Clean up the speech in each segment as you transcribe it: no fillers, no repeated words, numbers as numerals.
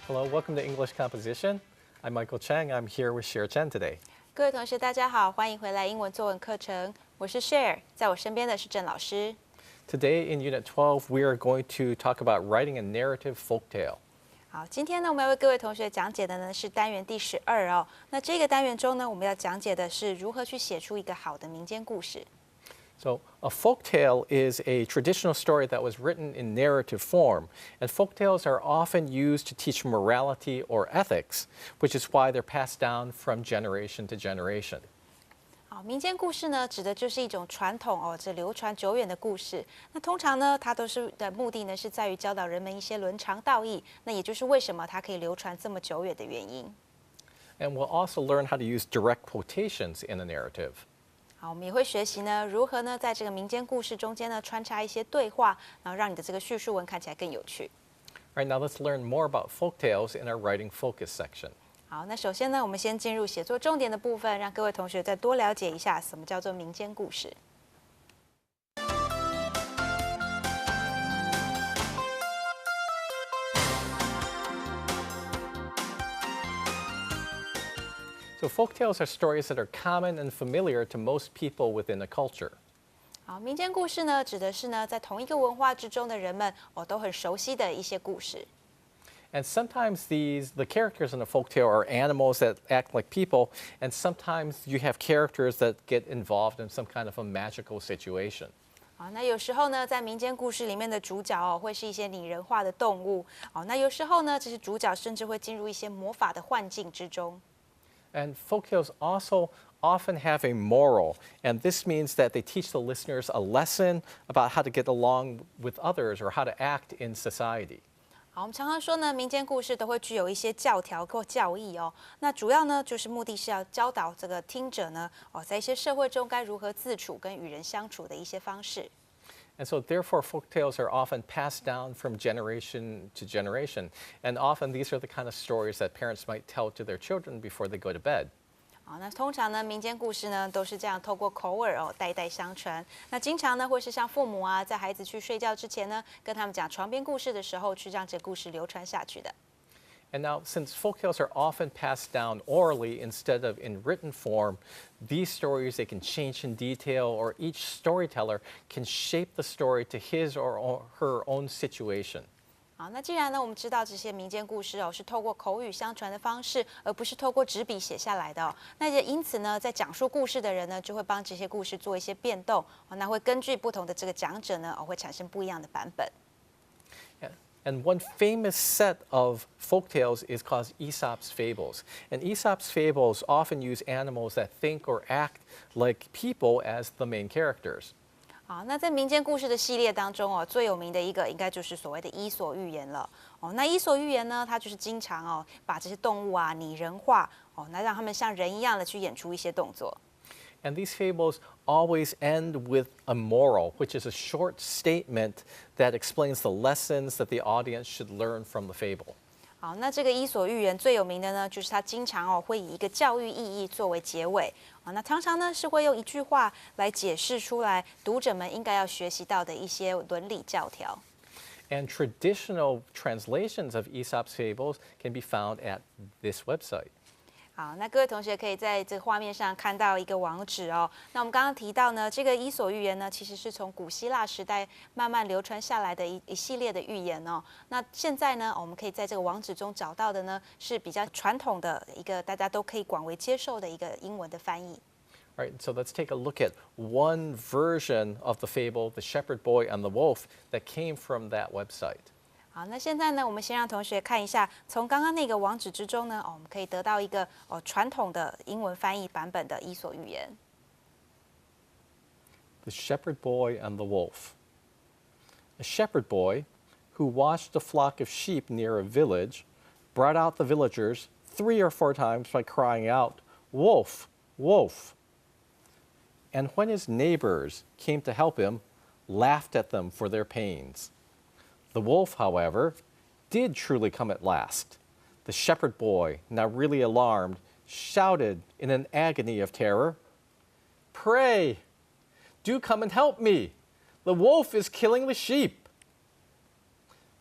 Hello, welcome to English Composition. I'm Michael Chang. I'm here with Cher Chen today. 各位同学，大家好，欢迎回来英文作文课程。我是 Share， 在我身边的是郑老师。Today in Unit 12, we are going to talk about writing a narrative folktale. 好，今天呢，我们要为各位同学讲解的呢是单元第12哦。那这个单元中呢，我们要讲解的是如何去写出一个好的民间故事。So, a folktale is a traditional story that was written in narrative form, and folktales are often used to teach morality or ethics, which is why they're passed down from generation to generation. 好，民间故事呢，指的就是一种传统哦，这流传久远的故事。那通常呢，它都是的目的呢，是在于教导人们一些伦常道义。那也就是为什么它可以流传这么久远的原因。And we'll also learn how to use direct quotations in a narrative. 好，我们也会学习呢，如何呢，在这个民间故事中间呢，穿插一些对话，然后让你的这个叙述文看起来更有趣。All right, now let's learn more about folktales in our writing focus section. 好，那首先呢，我们先进入写作重点的部分，让各位同学再多了解一下什么叫做民间故事。So folktales are stories that are common and familiar to most people within a culture. 好，民间故事呢，指的是呢，在同一个文化之中的人们，都很熟悉的一些故事。And sometimes the characters in a folktale are animals that act like people, and sometimes you have characters that get involved in some kind of a magical situation. 好，那有时候呢，在民间故事里面的主角会是一些拟人化的动物。好，那有时候呢，这些主角甚至会进入一些魔法的幻境之中。And folktales also often have a moral, and this means that they teach the listeners a lesson about how to get along with others or how to act in society. 好，我们常常说呢，民间故事都会具有一些教条或教义哦。那主要呢，就是目的是要教导这个听者呢，在一些社会中该如何自处跟与人相处的一些方式。And so, therefore, folktales are often passed down from generation to generation. And often, these are the kind of stories that parents might tell to their children before they go to bed. 好，那通常呢，民间故事呢都是这样透过口耳代代相传。那经常呢会是像父母啊，在孩子去睡觉之前呢，跟他们讲床边故事的时候，去让这故事流传下去的。And now, since folktales are often passed down orally instead of in written form, these stories they can change in detail, or each storyteller can shape the story to his or her own situation. 好，那既然呢，我们知道这些民间故事是透过口语相传的方式，而不是透过纸笔写下来的那也因此呢，在讲述故事的人呢，就会帮这些故事做一些变动那会根据不同的这个讲者呢，会产生不一样的版本。And one famous set of folktales is called Aesop's fables. And Aesop's fables often use animals that think or act like people as the main characters. 好，那在民间故事的系列当中最有名的一个应该就是所谓的伊索寓言了。那伊索寓言呢，它就是经常把这些动物啊拟人化那让他们像人一样的去演出一些动作。And these fables always end with a moral, which is a short statement that explains the lessons that the audience should learn from the fable. 好，那这个伊索寓言最有名的呢，就是它经常会以一个教育意义作为结尾那常常呢是会用一句话来解释出来读者们应该要学习到的一些伦理教条。And traditional translations of Aesop's fables can be found at this website. 好，那各位同学可以在这个画面上看到一个网址那我们刚刚提到呢，这个伊索寓言呢，其实是从古希腊时代慢慢流传下来的一系列的寓言那现在呢，我们可以在这个网址中找到的呢，是比较传统的一个大家都可以广为接受的一个英文的翻译。All right, so let's take a look at one version of the fable, The Shepherd Boy and the Wolf, that came from that website. 好，那现在呢，我们先让同学看一下，从刚刚那个网址之中呢，我们可以得到一个传统的英文翻译版本的伊索寓言。The Shepherd Boy and the Wolf. A shepherd boy, who watched a flock of sheep near a village, brought out the villagers 3 or 4 times by crying out, "Wolf, wolf!" And when his neighbors came to help him, laughed at them for their pains. The wolf, however, did truly come at last. The shepherd boy, now really alarmed, shouted in an agony of terror, "Pray, do come and help me! The wolf is killing the sheep!"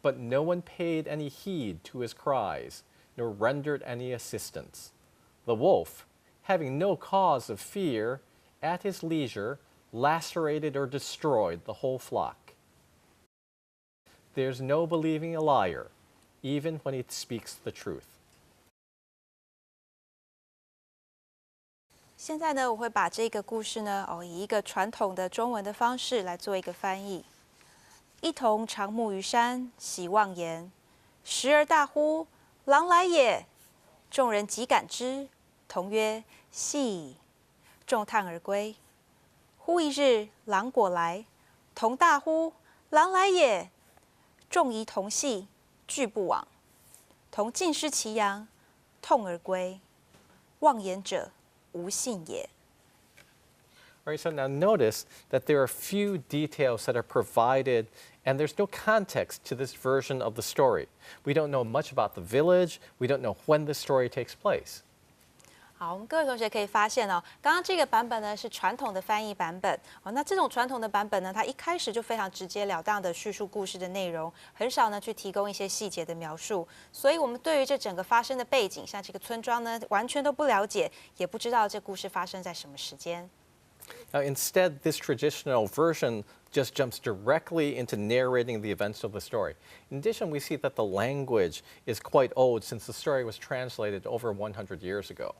but no one paid any heed to his cries, nor rendered any assistance. The wolf, having no cause of fear, at his leisure, lacerated or destroyed the whole flock. There's no believing a liar, even when he speaks the truth. 现在呢，我会把这个故事呢，以一个传统的中文的方式来做一个翻译。一同长沐于山，喜望言：时而大呼，狼来也！众人即感之，同曰：戏。众叹而归。忽一日，狼果来，同大呼：狼来也！众疑同戏，俱不往。同尽失其阳，痛而归。妄言者，无信也。All right, so now notice that there are few details that are provided, and there's no context to this version of the story. We don't know much about the village. We don't know when the story takes place. 好，我们各位同学可以发现哦，刚刚这个版本呢是传统的翻译版本哦。那这种传统的版本呢，它一开始就非常直截了当的叙述故事的内容，很少呢去提供一些细节的描述。所以，我们对于这整个发生的背景，像这个村庄呢，完全都不了解，也不知道这故事发生在什么时间。Now, instead, this traditional version just jumps directly into narrating the events of the story. In addition, we see that the language is quite old since the story was translated over 100 years ago.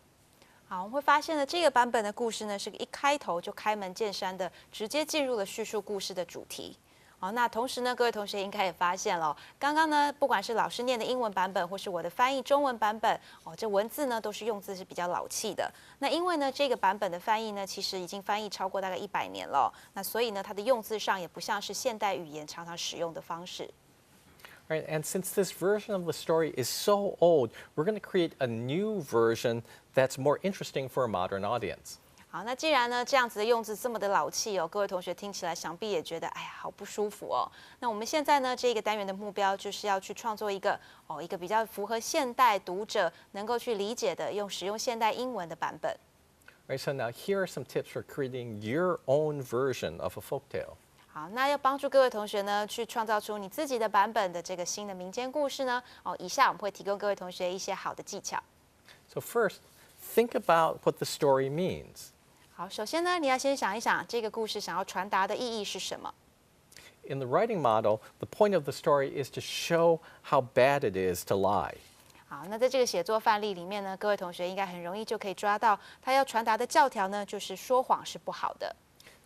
好，我们会发现呢，这个版本的故事呢，是一开头就开门见山的，直接进入了叙述故事的主题。好，那同时呢，各位同学应该也发现了，刚刚呢，不管是老师念的英文版本，或是我的翻译中文版本，这文字呢都是用字是比较老气的。那因为呢，这个版本的翻译呢，其实已经翻译超过大概100年了，那所以呢，它的用字上也不像是现代语言常常使用的方式。Right, and since this version of the story is so old, we're going to create a new version that's more interesting for a modern audience. 好，那既然呢这样子的用字这么的老气哦，各位同学听起来想必也觉得哎呀好不舒服哦。那我们现在呢这个单元的目标就是要去创作一个比较符合现代读者能够去理解的使用现代英文的版本。Right, so now here are some tips for creating your own version of a folktale. 好，那要帮助各位同学呢去创造出你自己的版本的这个新的民间故事呢，以下我们会提供各位同学一些好的技巧。So first, think about what the story means. 好，首先呢，你要先想一想这个故事想要传达的意义是什么。In the writing model, the point of the story is to show how bad it is to lie. 好，那在这个写作范例里面呢，各位同学应该很容易就可以抓到，他要传达的教条呢，就是说谎是不好的。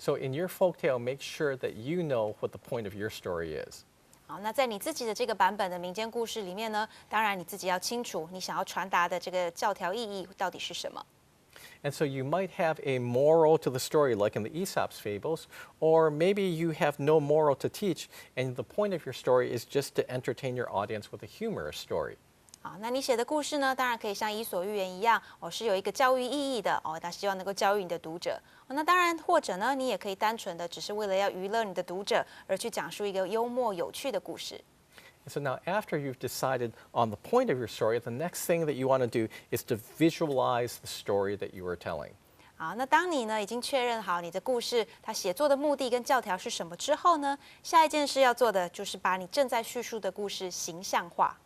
So in your folktale, make sure that you know what the point of your story is. 好，那在你自己的这个版本的民间故事里面呢，当然你自己要清楚你想要传达的这个教条意义到底是什么。And so you might have a moral to the story, like in the Aesop's fables, or maybe you have no moral to teach, and the point of your story is just to entertain your audience with a humorous story. 好，那你写的故事呢，当然可以像《伊索寓言》一样，是有一个教育意义的，他希望能够教育你的读者。那当然，或者呢，你也可以单纯的只是为了要娱乐你的读者，而去讲述一个幽默有趣的故事。And so now after you've decided on the point of your story, the next thing that you want to do is to visualize the story that you are telling. 好，那当你呢已经确认好你的故事它写作的目的跟教条是什么之后呢，下一件事要做的就是把你正在叙述的故事形象化。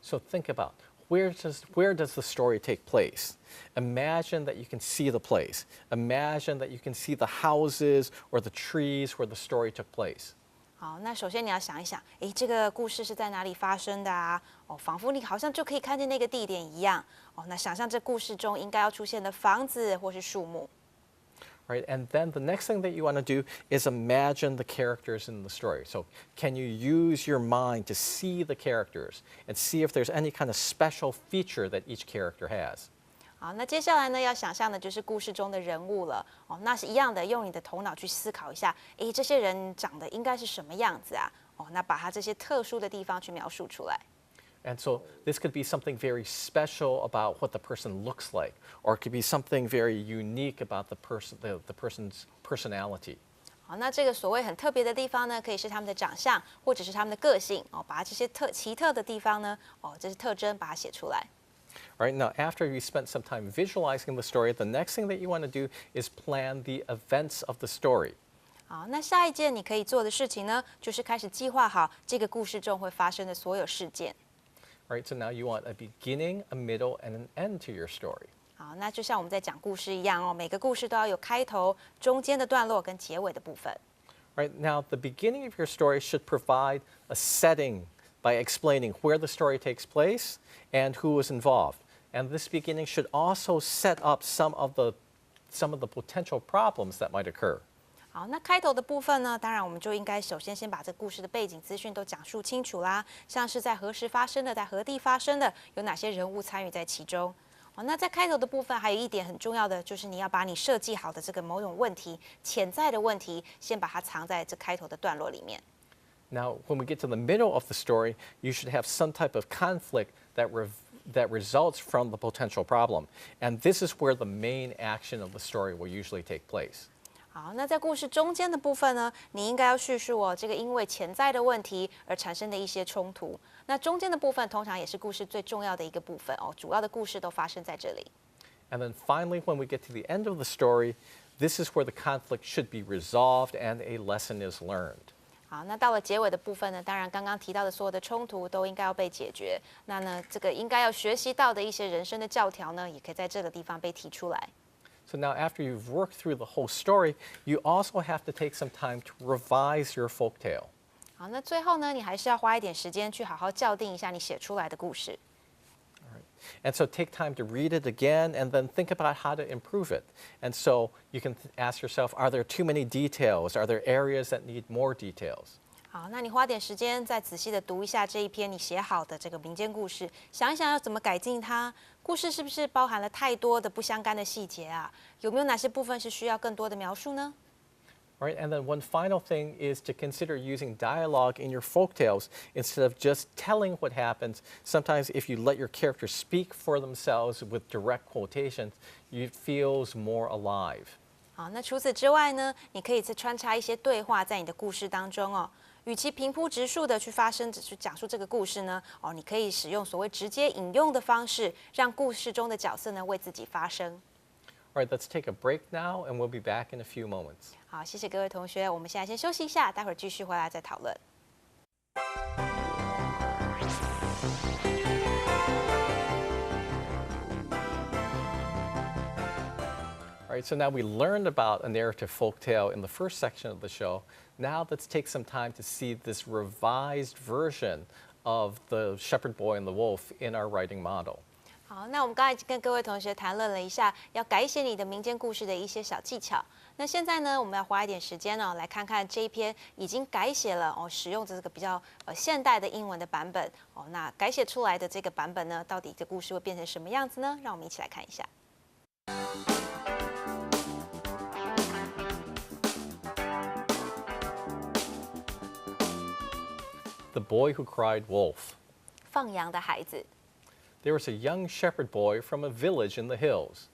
So think about where does the story take place? Imagine that you can see the place. Imagine that you can see the houses or the trees where the story took place. 好，那首先你要想一想，这个故事是在哪里发生的啊？仿佛你好像就可以看见那个地点一样。那想象这故事中应该要出现的房子或是树木。Right, and then the next thing that you want to do is imagine the characters in the story. So can you use your mind to see the characters and see if there's any kind of special feature that each character has? 好，那接下来呢，要想象的就是故事中的人物了。那是一样的，用你的头脑去思考一下，这些人长得应该是什么样子啊？那把他这些特殊的地方去描述出来。And so this could be something very special about what the person looks like, or it could be something very unique about the person's personality. 好，那这个所谓很特别的地方呢，可以是他们的长相，或者是他们的个性。把这些奇特的地方呢，这些特征把它写出来。All right, now after you spent some time visualizing the story, the next thing that you want to do is plan the events of the story. 好，那下一件你可以做的事情呢，就是开始计划好这个故事中会发生的所有事件。All right, so now you want a beginning, a middle, and an end to your story. 好，那就像我们在讲故事一样哦，每个故事都要有开头、中间的段落跟结尾的部分。Right, now the beginning of your story should provide a setting by explaining where the story takes place and who is involved. And this beginning should also set up some of the potential problems that might occur. 好，那开头的部分呢，当然我们就应该首先把这故事的背景资讯都讲述清楚啦，像是在何时发生的，在何地发生的，有哪些人物参与在其中。好，那在开头的部分还有一点很重要的，就是你要把你设计好的这个某种问题、潜在的问题，先把它藏在这开头的段落里面。Now, when we get to the middle of the story, you should have some type of conflict that results from the potential problem. And this is where the main action of the story will usually take place. 好，那在故事中间的部分呢，你应该要叙述这个因为潜在的问题而产生的一些冲突。那中间的部分通常也是故事最重要的一个部分哦，主要的故事都发生在这里。And then finally, when we get to the end of the story, this is where the conflict should be resolved and a lesson is learned. 好，那到了结尾的部分呢，当然刚刚提到的所有的冲突都应该要被解决。那呢，这个应该要学习到的一些人生的教条呢，也可以在这个地方被提出来。So now after you've worked through the whole story, you also have to take some time to revise your folk tale. 好，那最后呢，你还是要花一点时间去好好校订一下你写出来的故事。And so take time to read it again and then think about how to improve it. And so you can ask yourself, are there too many details? Are there areas that need more details? 好，那你花点时间再仔细的读一下这一篇你写好的这个民间故事，想一想要怎么改进它。故事是不是包含了太多的不相干的细节啊？有没有哪些部分是需要更多的描述呢？ Right? And then one final thing is to consider using dialogue in your folk tales instead of just telling what happens. Sometimes if you let your characters speak for themselves with direct quotations, it feels more alive. 好，那除此之外呢，你可以再穿插一些对话在你的故事当中哦。与其平铺直述的去讲述这个故事呢，你可以使用所谓直接引用的方式，让故事中的角色呢为自己发声。All right, let's take a break now, and we'll be back in a few moments. 好，谢谢各位同学，我们现在先休息一下，待会儿继续回来再讨论。All right, so now we learned about a narrative folktale in the first section of the show. Now let's take some time to see this revised version of the shepherd boy and the wolf in our writing model. 好，那我们刚才已经跟各位同学谈论了一下要改写你的民间故事的一些小技巧。那现在呢，我们要花一点时间来看看这一篇已经改写了使用这个比较现代的英文的版本那改写出来的这个版本呢，到底这故事会变成什么样子呢？让我们一起来看一下。The Boy Who Cried Wolf. 放羊的孩子。There was a young shepherd boy from a village in the hills.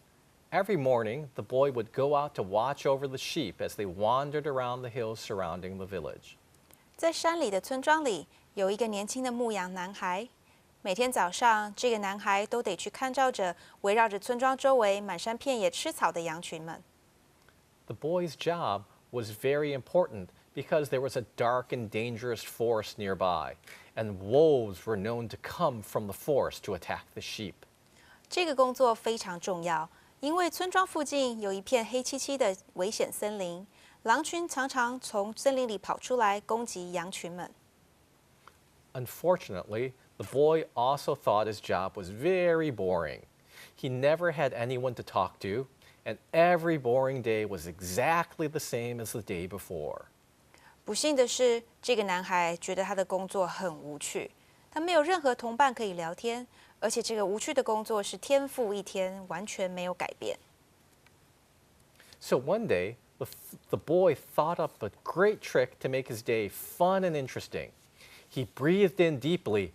Every morning, the boy would go out to watch over the sheep as they wandered around the hills surrounding the village. 在山里的村庄里，有一个年轻的牧羊男孩。每天早上，这个男孩都得去看照着围绕着村庄周围满山遍野吃草的羊群们。The boy's job was very important because there was a dark and dangerous forest nearby, and wolves were known to come from the forest to attack the sheep. 这个工作非常重要，因为村庄附近有一片黑漆漆的危险森林，狼群常常从森林里跑出来攻击羊群们。Unfortunately, the boy also thought his job was very boring. He never had anyone to talk to, and every boring day was exactly the same as the day before. 不幸的是，这个男孩觉得他的工作很无趣，他没有任何同伴可以聊天，而且这个无趣的工作是天复一天，完全没有改变。So one day, the boy thought up a great trick to make his day fun and interesting. He breathed in deeply,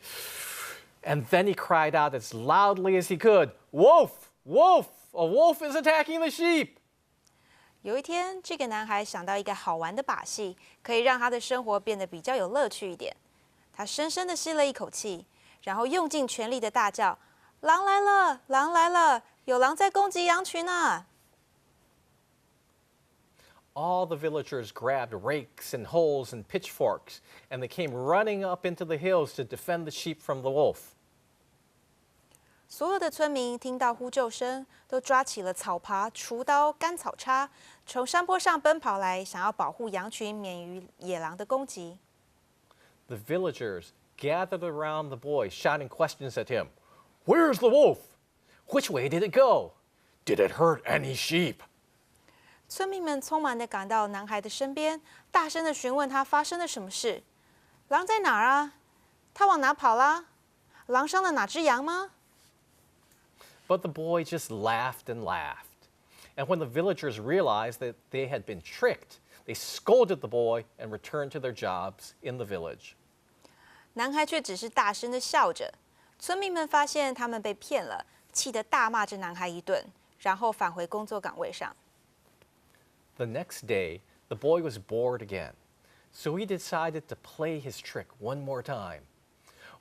and then he cried out as loudly as he could, "Wolf! Wolf! A wolf is attacking the sheep!" 有一天，这个男孩想到一个好玩的把戏，可以让他的生活变得比较有乐趣一点。他深深地吸了一口气，然后用尽全力的大叫：“狼来了！狼来了！有狼在攻击羊群啊！” all the villagers grabbed rakes and hoes and pitchforks, and they came running up into the hills to defend the sheep from the wolf. 所有的村民听到呼救声，都抓起了草耙、锄刀、干草叉，从山坡上奔跑来，想要保护羊群免于野狼的攻击。The villagers gathered around the boy, shouting questions at him. Where's the wolf? Which way did it go? Did it hurt any sheep? 村民们匆忙地赶到男孩的身边，大声地询问他发生了什么事。狼在哪儿啊？他往哪跑啦？狼伤了哪只羊吗？ But the boy just laughed and laughed. And when the villagers realized that they had been tricked, they scolded the boy and returned to their jobs in the village. 男孩却只是大声地笑着。村民们发现他们被骗了，气得大骂这男孩一顿，然后返回工作岗位上。The next day, the boy was bored again, so he decided to play his trick one more time.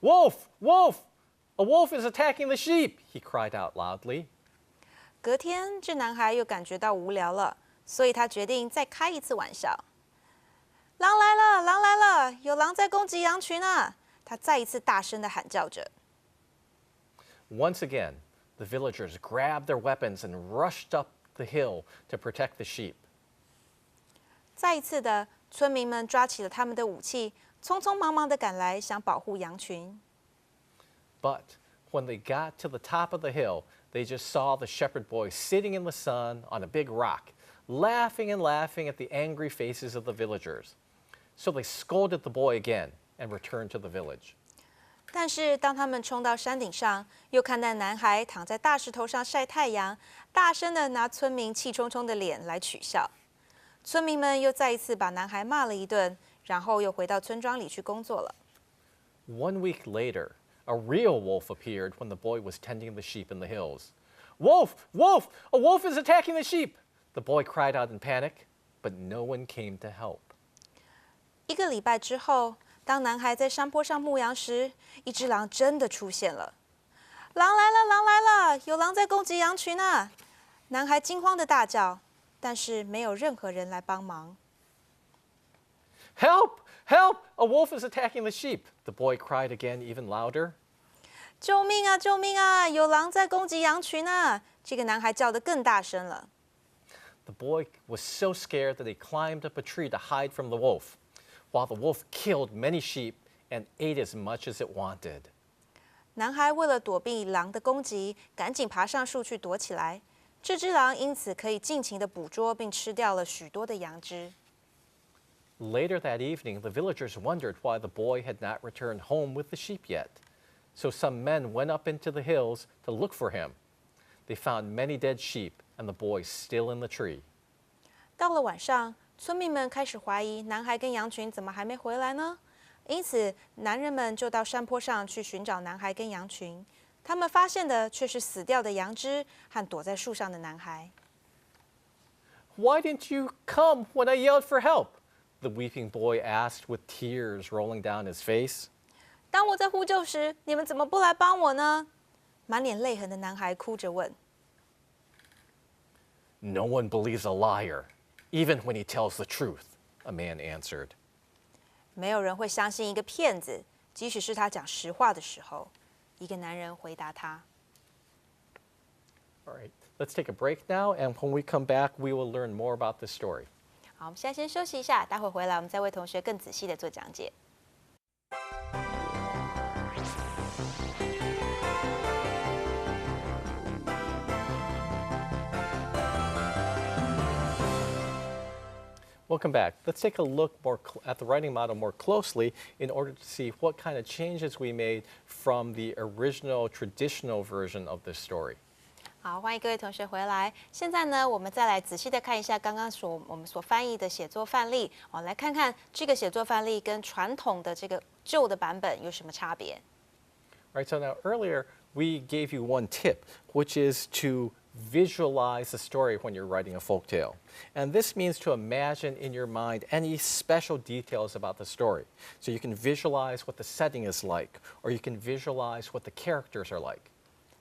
Wolf! Wolf! A wolf is attacking the sheep! He cried out loudly. 隔天，这男孩又感觉到无聊了，所以他决定再开一次玩笑。狼来了！狼来了！有狼在攻击羊群啊！他再一次大声地喊叫着。 Once again, the villagers grabbed their weapons and rushed up the hill to protect the sheep. 再一次的，村民们抓起了他们的武器，匆匆忙忙地赶来，想保护羊群。 But when they got to the top of the hill, they just saw the shepherd boy sitting in the sun on a big rock, laughing and laughing at the angry faces of the villagers. So they scolded the boy again and returned to the village. 但是当他们冲到山顶上，又看到男孩躺在大石头上晒太阳，大声地拿村民气冲冲的脸来取笑。村民们又再一次把男孩骂了一顿，然后又回到村庄里去工作了。 1 week later, a real wolf appeared when the boy was tending the sheep in the hills. Wolf! Wolf! A wolf is attacking the sheep! The boy cried out in panic, but no one came to help. 1个礼拜之后，当男孩在山坡上牧羊时，一只狼真的出现了。狼来了！狼来了！有狼在攻击羊群啊！男孩惊慌地大叫，但是没有任何人来帮忙。 Help! Help! A wolf is attacking the sheep! The boy cried again, even louder. 救命啊！救命啊！有狼在攻击羊群啊！这个男孩叫得更大声了。 The boy was so scared that he climbed up a tree to hide from the wolf, while the wolf killed many sheep and ate as much as it wanted. 男孩为了躲避狼的攻击，赶紧爬上树去躲起来。这只狼因此可以尽情地捕捉并吃掉了许多的羊只。 Later that evening, the villagers wondered why the boy had not returned home with the sheep yet. So some men went up into the hills to look for him. They found many dead sheep and the boy still in the tree. 到了晚上，村民们开始怀疑男孩跟羊群怎么还没回来呢？因此，男人们就到山坡上去寻找男孩跟羊群。他们发现的却是死掉的羊只和躲在树上的男孩。 Why didn't you come when I yelled for help? The weeping boy asked with tears rolling down his face. 当我在呼救时，你们怎么不来帮我呢？满脸泪痕的男孩哭着问。 No one believes a liar, even when he tells the truth, a man answered. 没有人会相信一个骗子，即使是他讲实话的时候。一个男人回答他。 All right, let's take a break now, and when we come back, we will learn more about this story. 好，我们现在先休息一下，待会回来我们再为同学更仔细的做讲解。Welcome back. Let's take a look at the writing model more closely in order to see what kind of changes we made from the original traditional version of this story. 好，欢迎各位同学回来。现在呢，我们再来仔细的看一下刚刚我们所翻译的写作范例，来看看这个写作范例跟传统的这个旧的版本有什么差别。All right, so now earlier we gave you one tip, which is to visualize the story when you're writing a folk tale. And this means to imagine in your mind any special details about the story. So you can visualize what the setting is like, or you can visualize what the characters are like.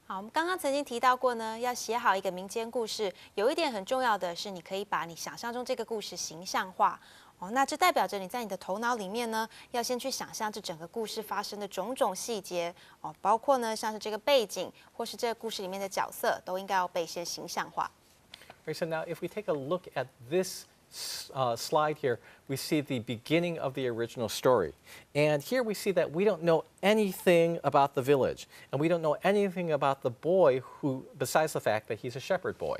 好，我们刚刚曾经提到过呢，要写好一个民间故事，有一点很重要的是，你可以把你想象中这个故事形象化。哦，那这代表着你在你的头脑里面呢，要先去想象这整个故事发生的种种细节哦，包括呢像是这个背景或是这个故事里面的角色，都应该要被先形象化。Right, so now if we take a look at this slide here, we see the beginning of the original story. And here we see that we don't know anything about the village, and we don't know anything about the boy who, besides the fact that he's a shepherd boy.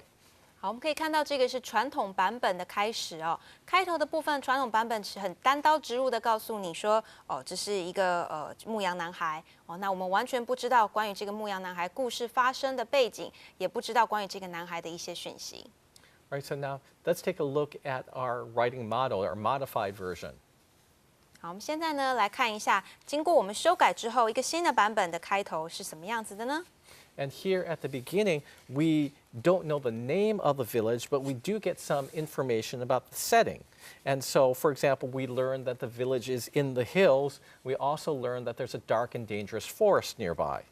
好，我们可以看到这个是传统版本的开始哦。开头的部分，传统版本是很单刀直入的告诉你说，哦，这是一个牧羊男孩哦。那我们完全不知道关于这个牧羊男孩故事发生的背景，也不知道关于这个男孩的一些讯息。All right, so now let's take a look at our writing model, our modified version. 好，我们现在呢来看一下，经过我们修改之后，一个新的版本的开头是什么样子的呢？ And here at the beginning, we don't know the name of the village, but we do get some information about the setting. And so, for example, we learn that the village is in the hills. We also learn that there's a dark and dangerous forest nearby.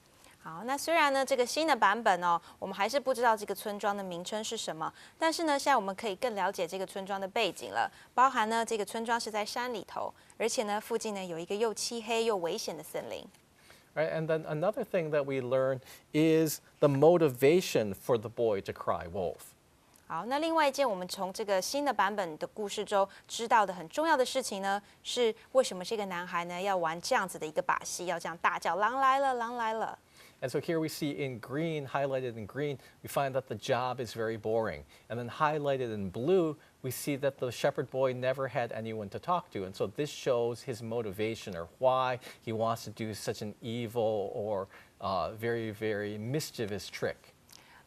好，那虽然呢这个新的版本哦，我们还是不知道这个村庄的名称是什么，但是呢，现在我们可以更了解这个村庄的背景了，包含呢这个村庄是在山里头，而且呢附近呢有一个又漆黑又危险的森林。Right? And then another thing that we learn is the motivation for the boy to cry wolf. 好，那另外一件我们从这个新的版本的故事中知道的很重要的事情呢，是为什么这个男孩呢要玩这样子的一个把戏，要这样大叫“狼来了，狼来了”。And so here we see in green, highlighted in green, we find that the job is very boring. And then highlighted in blue, we see that the shepherd boy never had anyone to talk to. And so this shows his motivation or why he wants to do such an evil or very, very mischievous trick.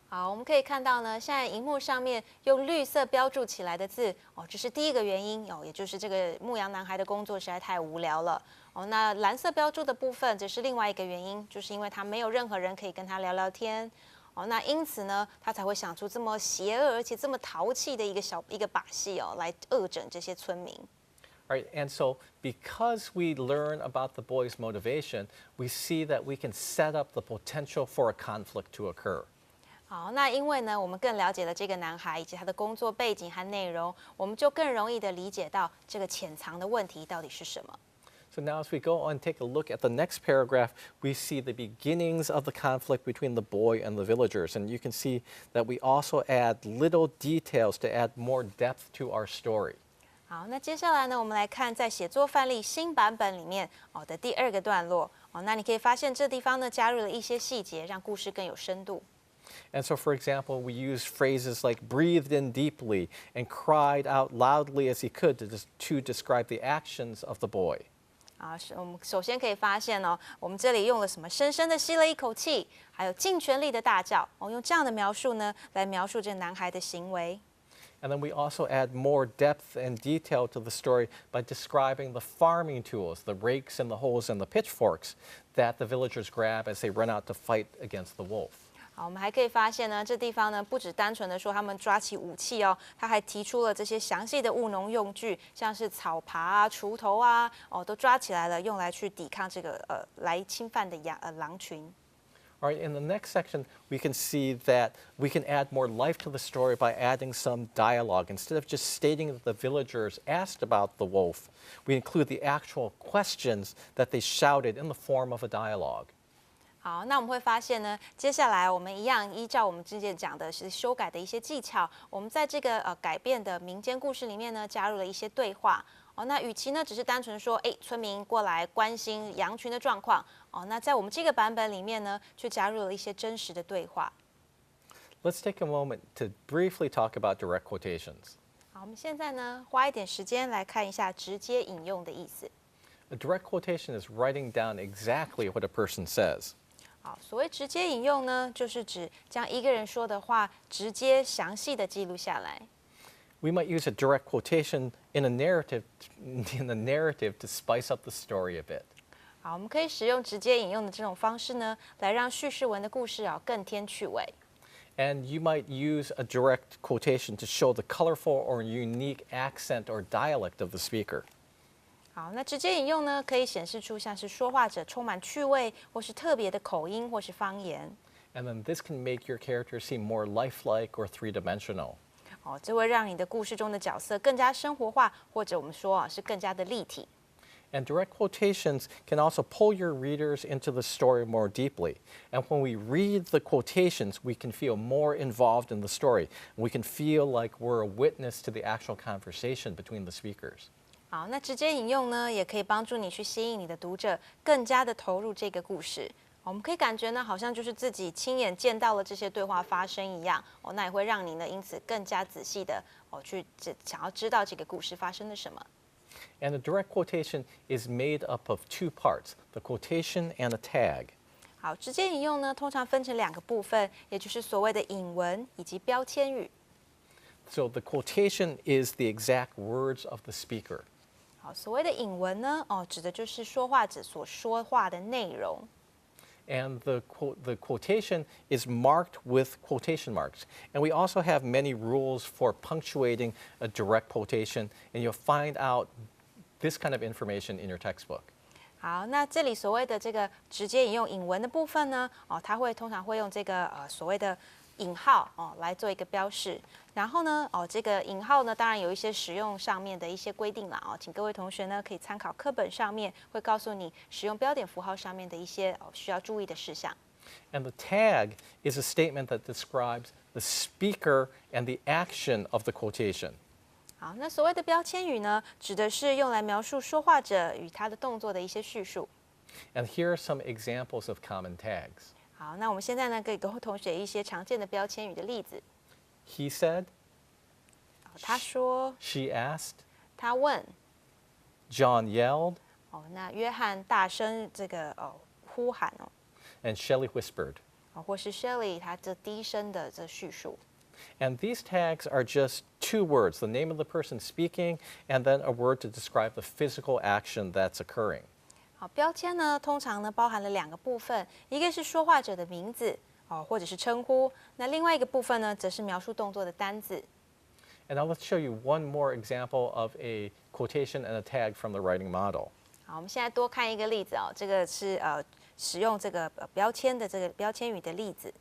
好，我们可以看到呢，现在荧幕上面用绿色标注起来的字哦，这是第一个原因哦，也就是这个牧羊男孩的工作实在太无聊了哦。那蓝色标注的部分，这是另外一个原因，就是因为他没有任何人可以跟他聊聊天哦。那因此呢，他才会想出这么邪恶而且这么淘气的一个把戏哦，来恶整这些村民。Right, and so because we learn about the boy's motivation, we see that we can set up the potential for a conflict to occur. 好，那因为呢，我们更了解了这个男孩以及他的工作背景和内容，我们就更容易的理解到这个潜藏的问题到底是什么。So now as we go on and take a look at the next paragraph, we see the beginnings of the conflict between the boy and the villagers. And you can see that we also add little details to add more depth to our story. 好，那接下来呢，我们来看在写作范例新版本里面的第二个段落哦。那你可以发现这地方呢加入了一些细节，让故事更有深度。And so, for example, we use phrases like breathed in deeply and cried out loudly as he could to describe the actions of the boy. 啊，我们首先可以发现哦，我们这里用了什么？深深的吸了一口气，还有尽全力的大叫。哦，用这样的描述呢，来描述这男孩的行为。And then we also add more depth and detail to the story by describing the farming tools, the rakes and the hoes and the pitchforks that the villagers grab as they run out to fight against the wolf. 好，我们还可以发现呢，这地方呢不只单纯的说他们抓起武器哦，他还提出了这些详细的务农用具，像是草耙啊、锄头啊，哦，都抓起来了，用来去抵抗这个来侵犯的狼群。All right, in the next section, we can see that we can add more life to the story by adding some dialogue. Instead of just stating that the villagers asked about the wolf, we include the actual questions that they shouted in the form of a dialogue. 好，那我们会发现呢，接下来我们一样依照我们之前讲的是修改的一些技巧，我们在这个改变的民间故事里面呢，加入了一些对话。哦，那与其呢只是单纯说，哎，村民过来关心羊群的状况，哦，那在我们这个版本里面呢，却加入了一些真实的对话。Let's take a moment to briefly talk about direct quotations. 好，我们现在呢花一点时间来看一下直接引用的意思。A direct quotation is writing down exactly what a person says. 好，所谓直接引用呢，就是指将一个人说的话直接详细的记录下来。We might use a direct quotation in a narrative to spice up the story a bit. 好，我们可以使用直接引用的这种方式呢，来让叙事文的故事更添趣味。And you might use a direct quotation to show the colorful or unique accent or dialect of the speaker. 好，那直接引用呢，可以显示出像是说话者充满趣味，或是特别的口音，或是方言。And then this can make your characters seem more lifelike or three-dimensional. 哦，这会让你的故事中的角色更加生活化，或者我们说啊是更加的立体。And direct quotations can also pull your readers into the story more deeply. And when we read the quotations, we can feel more involved in the story. We can feel like we're a witness to the actual conversation between the speakers. 好，那直接引用呢，也可以帮助你去吸引你的读者，更加的投入这个故事。我们可以感觉呢，好像就是自己亲眼见到了这些对话发生一样。哦，那也会让你呢，因此更加仔细的去想要知道这个故事发生了什么。And a direct quotation is made up of two parts, the quotation and a tag. 好，直接引用呢，通常分成两个部分，也就是所谓的引文以及标签语。So the quotation is the exact words of the speaker. 好，所谓的引文呢，指的就是说话者所说话的内容。And the quotation is marked with quotation marks. And we also have many rules for punctuating a direct quotation, and you'll find out this kind of information in your textbook. 好，那这里所谓的这个直接引用引文的部分呢，它通常会用这个所谓的引号来做一个标示。然后呢，这个引号呢，当然有一些使用上面的一些规定啦，请各位同学呢可以参考课本上面会告诉你使用标点符号上面的一些需要注意的事项。And the tag is a statement that describes the speaker and the action of the quotation. 好，那所谓的标签语呢，指的是用来描述说话者与他的动作的一些叙述。And here are some examples of common tags. 好，那我们现在呢，可以给同学一些常见的标签语的例子。He said, 他说， she asked, 他问， John yelled, 那约翰大声这个呼喊and Shelley whispered. 或是 Shelley 他这低声的这叙述。And these tags are just two words, the name of the person speaking, and then a word to describe the physical action that's occurring. 好，标签呢，通常呢包含了两个部分，一个是说话者的名字或者是称呼，那另外一个部分呢，则是描述动作的单字。And now let's show you one more example of a quotation and a tag from the writing model. 好，我们现在多看一个例子这个是使用这个标签的这个标签语的例子。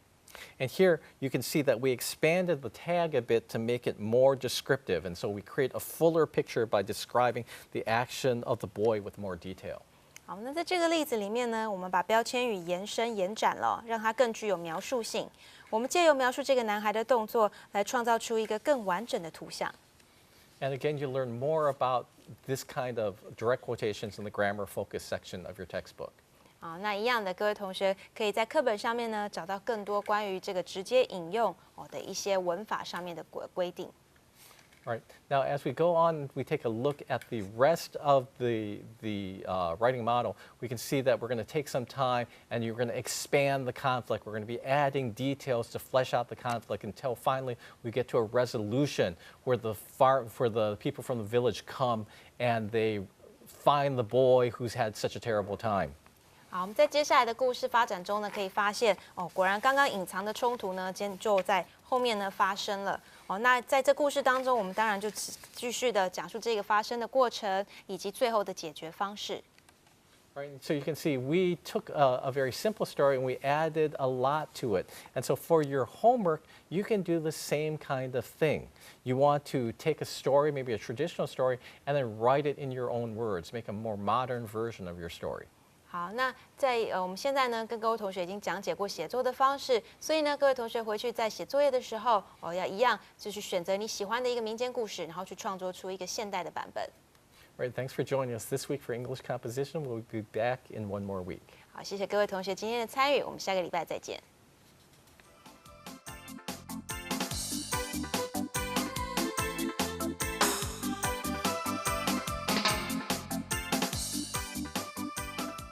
And here you can see that we expanded the tag a bit to make it more descriptive. And so we create a fuller picture by describing the action of the boy with more detail. 好，那在这个例子里面呢，我们把标签语延伸延展了，让它更具有描述性。我们借由描述这个男孩的动作，来创造出一个更完整的图像。And again, you learn more about this kind of direct quotations in the grammar focus section of your textbook. 好，那一样的，各位同学可以在课本上面呢找到更多关于这个直接引用的一些文法上面的规定。All right. Now, as we go on, we take a look at the rest of the writing model. We can see that we're going to take some time, and you're going to expand the conflict. We're going to be adding details to flesh out the conflict until finally we get to a resolution where the people from the village come and they find the boy who's had such a terrible time. 好，我们在接下来的故事发展中呢，可以发现果然刚刚隐藏的冲突呢，就在后面呢发生了。那在这故事当中，我们当然就继续的讲述这个发生的过程，以及最后的解决方式。Right, so you can see we took a very simple story and we added a lot to it. And so for your homework, you can do the same kind of thing. You want to take a story, maybe a traditional story, and then write it in your own words, make a more modern version of your story. 好，那在我们现在呢，跟各位同学已经讲解过写作的方式，所以呢，各位同学回去在写作业的时候，要一样，就是选择你喜欢的一个民间故事，然后去创作出一个现代的版本。Right, thanks for joining us this week for English composition. We'll be back in one more week. 好，谢谢各位同学今天的参与，我们下个礼拜再见。